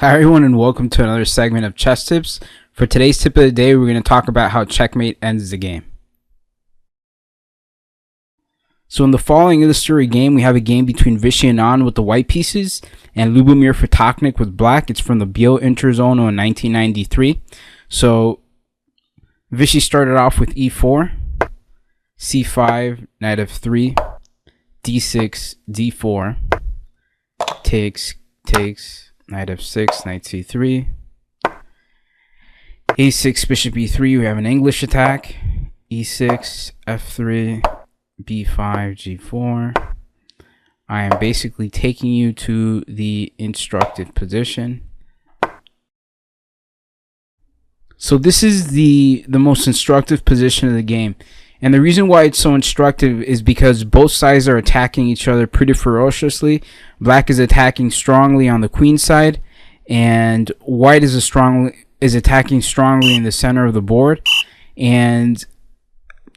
Hi everyone, and welcome to another segment of Chess Tips. For today's tip of the day, we're going to talk about how checkmate ends the game. So in the following illustrated game, we have a game between Vishy Anand with the white pieces and Lubomir Fotoknik with black. It's from the Biel Interzonal in 1993. So Vishy started off with e4, c5, knight f3, d6, d4, takes, knight f6, knight c3, a6, bishop e3. We have an English attack, e6, f3, b5, g4. I am basically taking you to the instructed position. So this is the most instructive position of the game. And the reason why it's so instructive is because both sides are attacking each other pretty ferociously. Black is attacking strongly on the queen side, and white is attacking strongly in the center of the board. And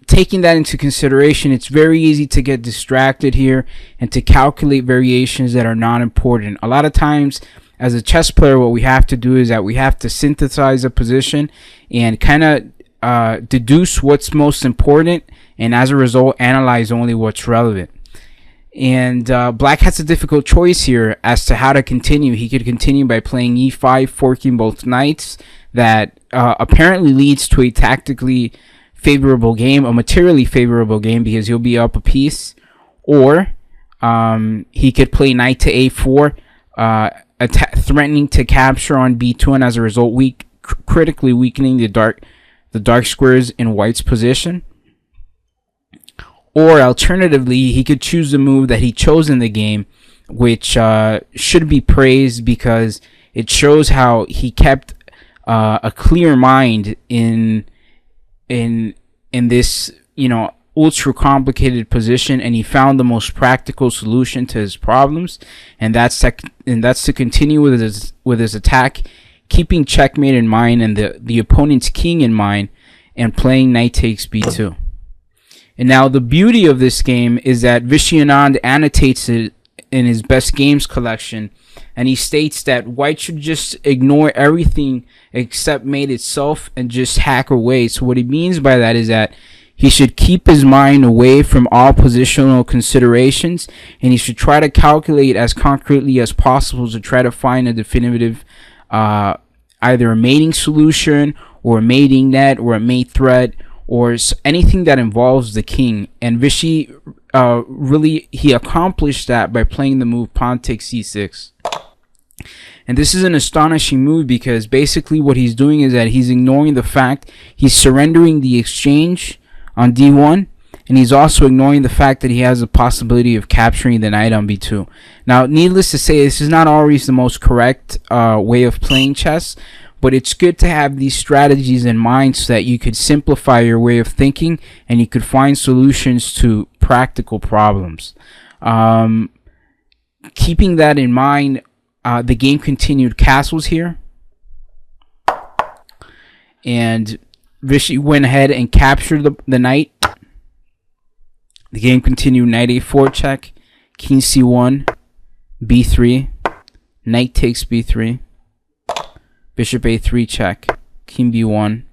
taking that into consideration, it's very easy to get distracted here and to calculate variations that are not important. A lot of times, as a chess player, what we have to do is that we have to synthesize a position and kind of deduce what's most important, and as a result, analyze only what's relevant. And black has a difficult choice here as to how to continue. He could continue by playing e5, forking both knights. That apparently leads to a tactically favorable game, a materially favorable game, because he'll be up a piece. Or he could play knight to a4, threatening to capture on b2, and as a result, critically weakening the dark squares in white's position. Or alternatively, he could choose the move that he chose in the game, which should be praised because it shows how he kept a clear mind in this, ultra complicated position, and he found the most practical solution to his problems, and that's to continue with his attack, keeping checkmate in mind and the opponent's king in mind, and playing knight takes b2. And now the beauty of this game is that Vishy Anand annotates it in his best games collection, and he states that white should just ignore everything except mate itself and just hack away. So what he means by that is that he should keep his mind away from all positional considerations, and he should try to calculate as concretely as possible to try to find a definitive either a mating solution or a mating net or a mate threat or anything that involves the king. And Vishy he accomplished that by playing the move pawn takes c6. And this is an astonishing move because basically what he's doing is that he's ignoring the fact he's surrendering the exchange on d1, and he's also ignoring the fact that he has the possibility of capturing the knight on b2. Now, needless to say, this is not always the most correct way of playing chess, but it's good to have these strategies in mind so that you could simplify your way of thinking and you could find solutions to practical problems. Keeping that in mind, the game continued castles here, and Vishy went ahead and captured the knight. The game continued knight a4 check, king c1, b3, knight takes b3, bishop a3 check, king b1,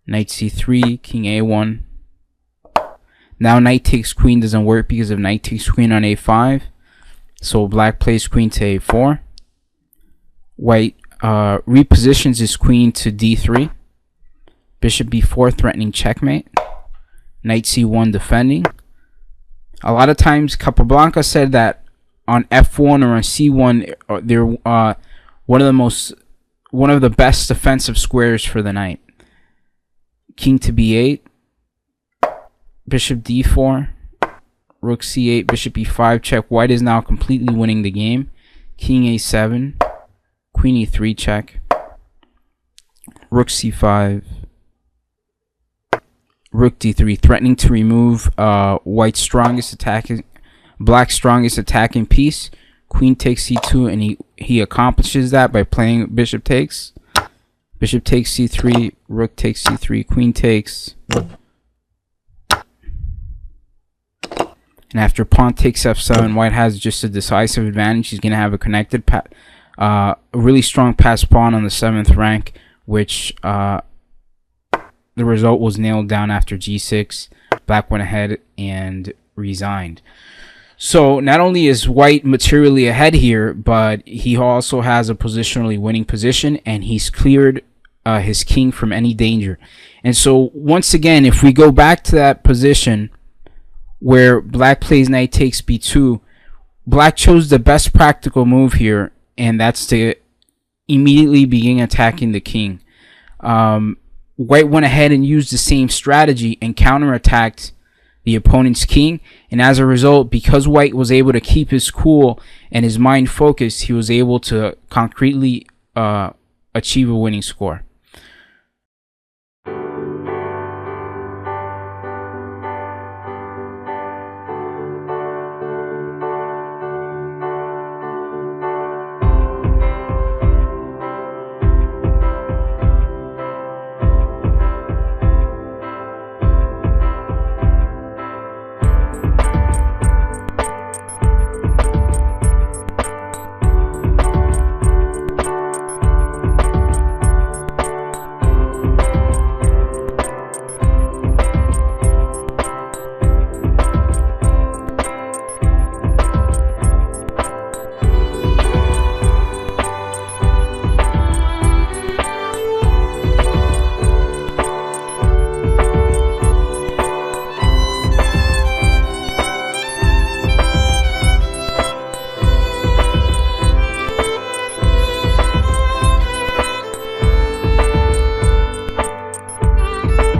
knight c3, king a1. Now knight takes queen doesn't work because of knight takes queen on a5. So black plays queen to a4. White repositions his queen to d3. Bishop b4 threatening checkmate. Knight c1 defending. A lot of times Capablanca said that on f1 or on c1 they're one of the best defensive squares for the knight. King to b8. Bishop d4. Rook c8, bishop e5 check. White is now completely winning the game. King a7, queen e3 check. Rook c5, rook d3, threatening to remove black's strongest attacking piece. Queen takes c2, and he accomplishes that by playing bishop takes. Bishop takes c3, rook takes c3, queen takes. And after pawn takes f7, white has just a decisive advantage. He's going to have a connected a really strong pass pawn on the 7th rank, which the result was nailed down after g6. Black went ahead and resigned. So not only is white materially ahead here, but he also has a positionally winning position, and he's cleared his king from any danger. And so once again, if we go back to that position where black plays knight takes b2, black chose the best practical move here, and that's to immediately begin attacking the king. White went ahead and used the same strategy and counterattacked the opponent's king, and as a result, because white was able to keep his cool and his mind focused, he was able to concretely achieve a winning score.